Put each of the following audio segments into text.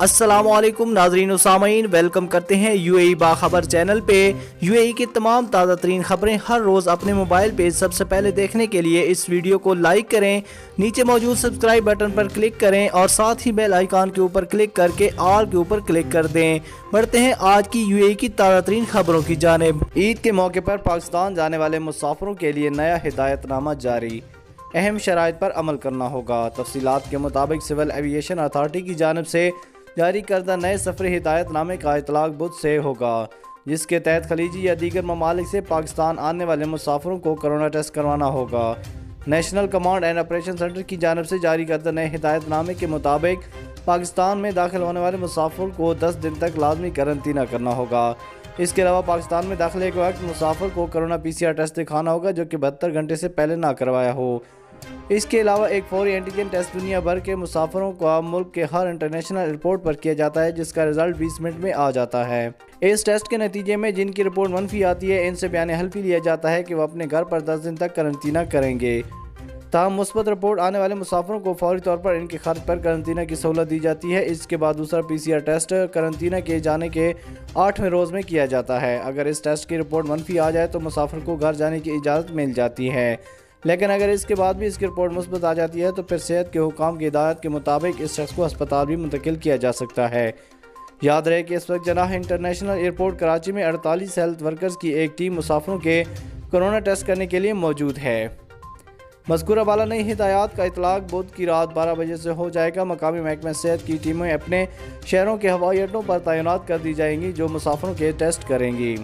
अस्सलाम वालेकुम नाजरीन सामीन, वेलकम करते हैं यूएई बाखबर चैनल पे। यूएई की तमाम ताज़ा तरीन खबरें हर रोज़ अपने मोबाइल पे सबसे पहले देखने के लिए इस वीडियो को लाइक करें, नीचे मौजूद सब्सक्राइब बटन पर क्लिक करें और साथ ही बेल आइकॉन के ऊपर क्लिक करके ऑल के ऊपर क्लिक कर दें। बढ़ते हैं आज की यूएई की ताज़ा तरीन खबरों की जानिब। ईद के मौके पर पाकिस्तान जाने वाले मुसाफिरों के लिए नया हिदायतनामा जारी, अहम शराइत पर अमल करना होगा। तफसीलात के मुताबिक सिविल एविएशन अथॉरिटी की जानिब से जारी करदा नए सफरी हिदायतनामे का इतलाक बुध से होगा, जिसके तहत खलीजी या दीगर ममालिक से पाकिस्तान आने वाले मुसाफिरों को कोरोना टेस्ट करवाना होगा। National command and operation centre की जानिब से जारी करदा नए हिदायतनामे के मुताबिक पाकिस्तान में दाखिल होने वाले मुसाफिर को 10 दिन तक लाजमी करंतना करना होगा। इसके अलावा पाकिस्तान में दाखिले के वक्त मुसाफिर को कोरोना PCR टेस्ट दिखाना होगा, जो कि 72 घंटे से पहले ना करवाया हो। इसके अलावा एक फौरी एंटीजन टेस्ट दुनिया भर के मुसाफिरों का मुल्क के हर इंटरनेशनल एयरपोर्ट पर किया जाता है, जिसका रिजल्ट 20 मिनट में आ जाता है। इस टेस्ट के नतीजे में जिनकी रिपोर्ट मनफी आती है, इनसे बयान हल्फी लिया जाता है कि वो अपने घर पर 10 दिन तक करंतना करेंगे। ताहम मुस्बत रिपोर्ट आने वाले मुसाफिरों को फौरी तौर पर इनके खर्च पर करंतना की सहूलत दी जाती है। इसके बाद दूसरा PCR टेस्ट करंतना किए जाने के 8वें रोज़ में किया जाता है। अगर इस टेस्ट की रिपोर्ट मनफी आ जाए तो मुसाफिर को घर जाने की इजाज़त मिल जाती है, लेकिन अगर इसके बाद भी इसकी रिपोर्ट मुस्बत आ जाती है तो फिर सेहत के हुकाम की हिदायत के मुताबिक इस शख्स को अस्पताल भी मुंतकिल किया जा सकता है। याद रहे कि इस वक्त जनाह इंटरनेशनल एयरपोर्ट कराची में 48 हेल्थ वर्कर्स की एक टीम मुसाफिरों के कोरोना टेस्ट करने के लिए मौजूद है। मज़कूरा वाला नई हिदायत का इतलाक बुध की रात 12 बजे से हो जाएगा। मकामी महकमा सेहत की टीमें अपने शहरों के हवाई अड्डों पर तैनात कर दी जाएंगी, जो मुसाफिरों के टेस्ट करेंगी।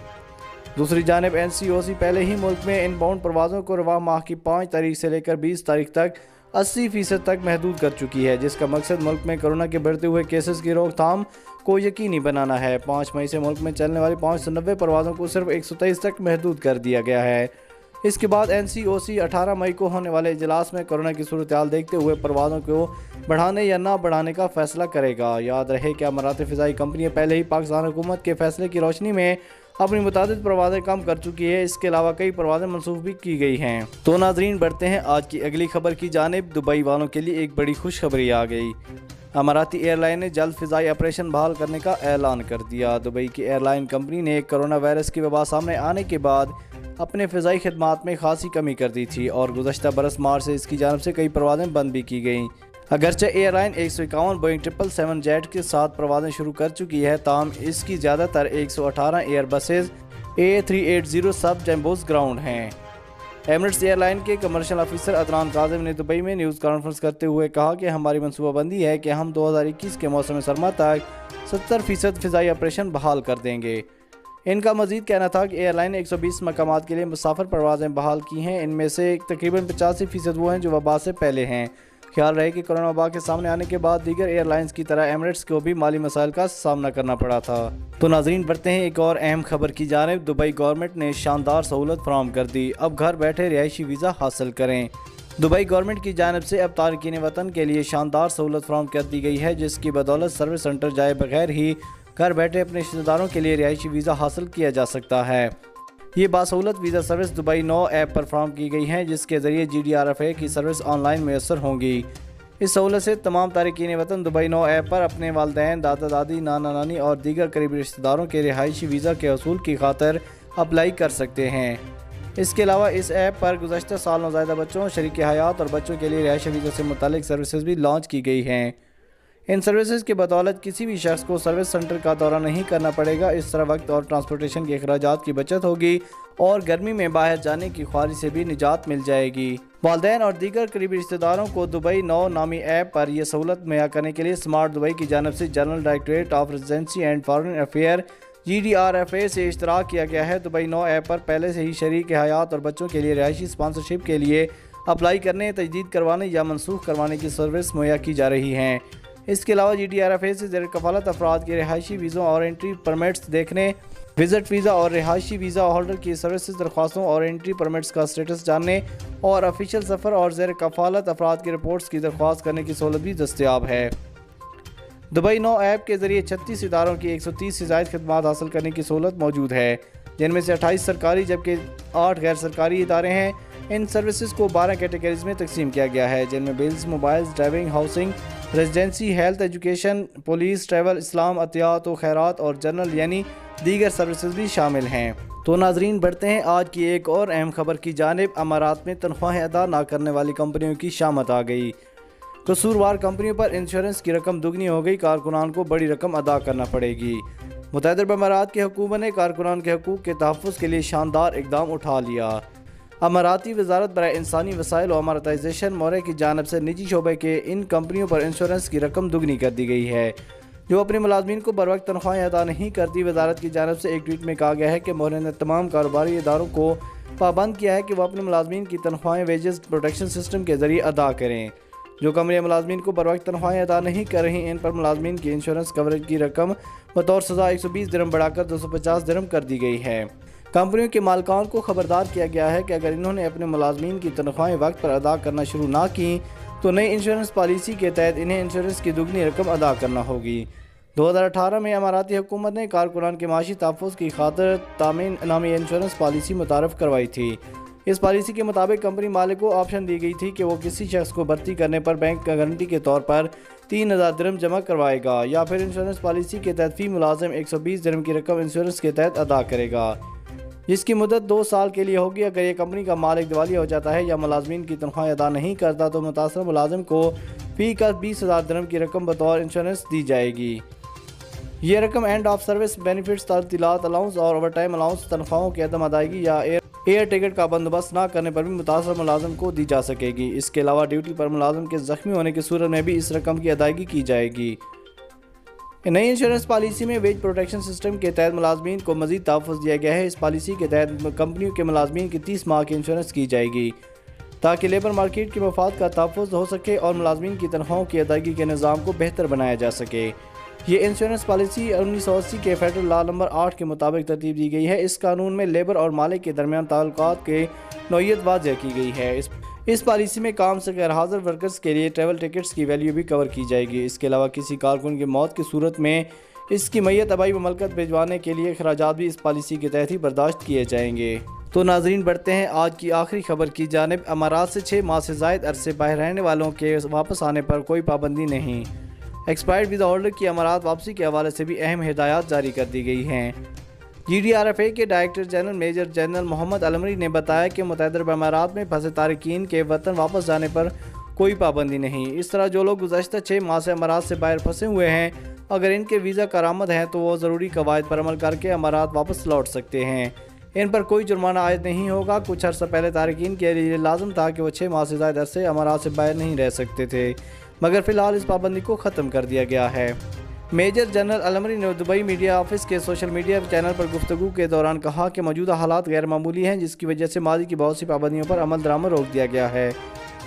दूसरी जानिब NCOC पहले ही मुल्क में इनबाउंड परवाज़ों को रवा माह की 5 तारीख से लेकर 20 तारीख तक 80% तक महदूद कर चुकी है, जिसका मकसद मुल्क में कोरोना के बढ़ते हुए केसेस की रोकथाम को यकीनी बनाना है। 5 मई से मुल्क में चलने वाली 590 परवाज़ों को सिर्फ 123 तक महदूद कर दिया गया है। इसके बाद NCOC 18 मई को होने वाले इजलास में कोरोना की सूरत हाल देखते हुए परवाज़ों को बढ़ाने या ना बढ़ाने का फैसला करेगा। याद रहे कि अमारात फ़िज़ाई कंपनियाँ पहले ही पाकिस्तान हुकूमत के फैसले की रोशनी में अपनी मुतादिद परवाज़ें कम कर चुकी है। इसके अलावा कई परवाज़ें मनसूख भी की गई हैं। तो नाजरीन, बढ़ते हैं आज की अगली खबर की जानिब। दुबई वालों के लिए एक बड़ी खुशखबरी आ गई। अमाराती एयरलाइन ने जल्द फ़िज़ाई ऑपरेशन बहाल करने का ऐलान कर दिया। दुबई की एयरलाइन कंपनी ने कोरोना वायरस की वबा सामने आने के बाद अपने फ़िज़ाई खिदमात में खासी कमी कर दी थी और गुज़श्ता बरस मार्च से इसकी जानिब से कई परवाज़ें बंद भी की गईं। अगरचे एयरलाइन 151 बोइंग 777 जेट के साथ परवाज़ें शुरू कर चुकी है, ताहम इसकी ज़्यादातर 118 एयरबसेज A380 सब जंबोज ग्राउंड हैं। एमिरेट्स एयरलाइन के कमर्शियल ऑफिसर अदनान काजिम ने दुबई में न्यूज़ कॉन्फ्रेंस करते हुए कहा कि हमारी मनसूबाबंदी है कि हम 2021 के मौसम सरमा तक 70% फ़िज़ाई ऑपरेशन बहाल कर देंगे। इनका मजीद कहना था कि एयरलाइन ने 120 मकामात के लिए मुसाफिर परवाज़ें बहाल की हैं। इनमें से तकरीबन 85% वो हैं जो वबा से पहले हैं। ख्याल रहे कि कोरोना वबा के सामने आने के बाद दीगर एयरलाइंस की तरह एमिरेट्स को भी माली मसाइल का सामना करना पड़ा था। तो नाजरीन, बढ़ते हैं एक और अहम खबर की जानिब। दुबई गवर्नमेंट ने शानदार सहूलत फराहम कर दी, अब घर बैठे रिहायशी वीज़ा हासिल करें। दुबई गवर्नमेंट की जानिब से अब तारकीन वतन के लिए शानदार सहूलत फराहम कर दी गई है, जिसकी बदौलत सर्विस सेंटर जाए बगैर ही घर बैठे अपने रिश्तेदारों के लिए रिहायशी वीज़ा हासिल किया जा सकता है। ये बासहूलत visa service Dubai now app पर फराहम की गई हैं, जिसके ज़रिए GDRFA की सर्विस ऑनलाइन मैसर होंगी। इस सहूलत से तमाम तारकीन वतन दुबई नो ऐप पर अपने वालदैन, दादा दादी, नाना नानी और दीगर करीबी रिश्तेदारों के रिहायशी वीज़ा के हसूल की खातिर अप्लाई कर सकते हैं। इसके अलावा इस ऐप पर गुज़श्ता साल नौज़ायदा बच्चों, शरीक हयात और बच्चों के लिए रिहायशी वीज़ा से मुतालिक सर्विसेज भी लॉन्च की गई हैं। इन सर्विसेज की बदौलत किसी भी शख्स को सर्विस सेंटर का दौरा नहीं करना पड़ेगा। इस तरह वक्त और ट्रांसपोर्टेशन के अखराजात की बचत होगी और गर्मी में बाहर जाने की ख्वारी से भी निजात मिल जाएगी। वालदैन और दीगर करीबी रिश्तेदारों को दुबई नो नामी ऐप पर यह सहूलत मुहैया करने के लिए स्मार्ट दुबई की जानिब से general directorate of residency and foreign affair GDRFA से इश्तराक किया गया है। दुबई नो ऐप पर पहले से ही शरीक हयात और बच्चों के लिए रिहायशी स्पॉन्सरशिप के लिए अप्लाई करने, तजदीद करवाने या मनसूख करवाने की सर्विस मुहैया की जा रही हैं। इसके अलावा GDRFA से ज़ेर कफ़ालत अफराद के रिहायशी वीज़ों और एंट्री परमिट्स देखने, विज़िट वीज़ा और रिहायशी वीज़ा होल्डर की सर्विसेज दरख्वास्तों और एंट्री परमिट्स का स्टेटस जानने और ऑफिशियल सफ़र और ज़ेर कफ़ालत अफराद की रिपोर्ट्स की दरख्वास्त करने की सहूलत भी दस्तयाब है। दुबई नो ऐप के ज़रिए 36 इदारों की 130 से ज़ायद खिदमात हासिल करने की सहूलत मौजूद है, जिनमें से 28 सरकारी जबकि 8 गैर सरकारी इदारे हैं। इन सर्विसेज को 12 कैटेगरीज में तकसीम किया गया है, जिनमें bills, mobiles, driving, housing, residency, health, education, police, travel, اسلام، عطیات و خیرات اور جنرل یعنی دیگر سروسز بھی شامل ہیں۔ تو ناظرین، بڑھتے ہیں آج کی ایک اور اہم خبر کی جانب۔ امارات میں تنخواہیں ادا نہ کرنے والی کمپنیوں کی شامت آ گئی۔ قصوروار کمپنیوں پر انشورنس کی رقم دگنی ہو گئی، کارکنان کو بڑی رقم ادا کرنا پڑے گی۔ متحدہ عرب امارات کی حکومت نے کارکنان کے حقوق کے تحفظ کے لیے شاندار اقدام اٹھا لیا۔ اماراتی وزارت برائے انسانی وسائل و امارتائزیشن مورے کی جانب سے نجی شعبے کے ان کمپنیوں پر انشورنس کی رقم دگنی کر دی گئی ہے جو اپنے ملازمین کو بروقت تنخواہیں ادا نہیں کرتی۔ وزارت کی جانب سے ایک ٹویٹ میں کہا گیا ہے کہ مورے نے تمام کاروباری اداروں کو پابند کیا ہے کہ وہ اپنے ملازمین کی تنخواہیں ویجز پروٹیکشن سسٹم کے ذریعے ادا کریں۔ جو کمپنیاں ملازمین کو بروقت تنخواہیں ادا نہیں کر رہی، ان پر ملازمین کی انشورنس کوریج کی رقم بطور سزا 120 درہم بڑھا کر 250 درہم کر دی گئی ہے۔ کمپنیوں کے مالکان کو خبردار کیا گیا ہے کہ اگر انہوں نے اپنے ملازمین کی تنخواہیں وقت پر ادا کرنا شروع نہ کی تو نئی انشورنس پالیسی کے تحت انہیں انشورنس کی دگنی رقم ادا کرنا ہوگی۔ 2018 میں اماراتی حکومت نے کارکنان کے معاشی تحفظ کی خاطر تامین نامی انشورنس پالیسی متعارف کروائی تھی۔ اس پالیسی کے مطابق کمپنی مالک کو آپشن دی گئی تھی کہ وہ کسی شخص کو بھرتی کرنے پر بینک کا گارنٹی کے طور پر 3000 درہم جمع کروائے گا یا پھر انشورنس پالیسی کے تحت فی ملازم 120 درہم کی رقم انشورنس کے تحت ادا کرے گا، جس کی مدت 2 سال کے لیے ہوگی۔ اگر یہ کمپنی کا مالک دیوالیہ ہو جاتا ہے یا ملازمین کی تنخواہیں ادا نہیں کرتا تو متاثرہ ملازم کو فی کا 20,000 درہم کی رقم بطور انشورنس دی جائے گی۔ یہ رقم اینڈ آف سروس بینیفٹس، تعطیلات الاؤنس اور اوور ٹائم الاؤنس، تنخواہوں کی عدم ادائیگی یا ایئر ٹکٹ کا بندوبست نہ کرنے پر بھی متاثرہ ملازم کو دی جا سکے گی۔ اس کے علاوہ ڈیوٹی پر ملازم کے زخمی ہونے کی صورت میں بھی اس رقم کی ادائیگی کی جائے گی۔ نئی انشورنس پالیسی میں ویج پروٹیکشن سسٹم کے تحت ملازمین کو مزید تحفظ دیا گیا ہے۔ اس پالیسی کے تحت کمپنیوں کے ملازمین کی 30 ماہ کی انشورنس کی جائے گی تاکہ لیبر مارکیٹ کے مفاد کا تحفظ ہو سکے اور ملازمین کی تنخواہوں کی ادائیگی کے نظام کو بہتر بنایا جا سکے۔ یہ انشورنس پالیسی 1980 کے فیڈرل لا نمبر 8 کے مطابق ترتیب دی گئی ہے۔ اس قانون میں لیبر اور مالک کے درمیان تعلقات کی نوعیت واضح کی گئی ہے۔ اس پالیسی میں کام سے غیر حاضر ورکرز کے لیے ٹریول ٹکٹس کی ویلیو بھی کور کی جائے گی۔ اس کے علاوہ کسی کارکن کی موت کی صورت میں اس کی میت آبائی مملکت بھجوانے کے لیے اخراجات بھی اس پالیسی کے تحت ہی برداشت کیے جائیں گے۔ تو ناظرین، بڑھتے ہیں آج کی آخری خبر کی جانب۔ امارات سے 6 ماہ سے زائد عرصے باہر رہنے والوں کے واپس آنے پر کوئی پابندی نہیں۔ ایکسپائرڈ ویزا ہولڈر کی امارات واپسی کے حوالے سے بھی اہم ہدایات جاری کر دی گئی ہیں۔ GDRFA کے ڈائریکٹر جنرل میجر جنرل محمد العمری نے بتایا کہ متحدہ عرب امارات میں پھنسے تارکین کے وطن واپس جانے پر کوئی پابندی نہیں۔ اس طرح جو لوگ گزشتہ 6 ماہ سے امارات سے باہر پھنسے ہوئے ہیں، اگر ان کے ویزا کارآمد ہیں تو وہ ضروری قواعد پر عمل کر کے امارات واپس لوٹ سکتے ہیں۔ ان پر کوئی جرمانہ عائد نہیں ہوگا۔ کچھ عرصہ پہلے تارکین کے لیے لازم تھا کہ وہ 6 ماہ سے زائد عرصے امارات سے باہر نہیں رہ سکتے تھے، مگر فی الحال اس پابندی کو ختم کر دیا گیا ہے۔ میجر جنرل العمری نے دبئی میڈیا آفس کے سوشل میڈیا چینل پر گفتگو کے دوران کہا کہ موجودہ حالات غیر معمولی ہیں، جس کی وجہ سے ماضی کی بہت سی پابندیوں پر عمل درآمد روک دیا گیا ہے۔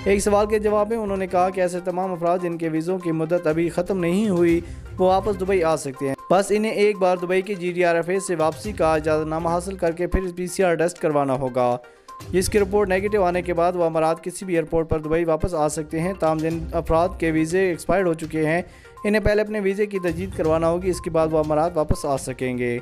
ایک سوال کے جواب میں انہوں نے کہا کہ ایسے تمام افراد جن کے ویزوں کی مدت ابھی ختم نہیں ہوئی وہ واپس دبئی آ سکتے ہیں، بس انہیں ایک بار دبئی کی GDRFA سے واپسی کا اجازت نامہ حاصل کر کے پھر PCR ٹیسٹ کروانا ہوگا، جس کی رپورٹ نیگیٹو آنے کے بعد وہ امارات کسی بھی ایئرپورٹ پر دبئی واپس آ سکتے ہیں۔ تاہم جن افراد کے ویزے ایکسپائرڈ ہو چکے ہیں، انہیں پہلے اپنے ویزے کی تجدید کروانا ہوگی، اس کے بعد وہ امارات واپس آ سکیں گے۔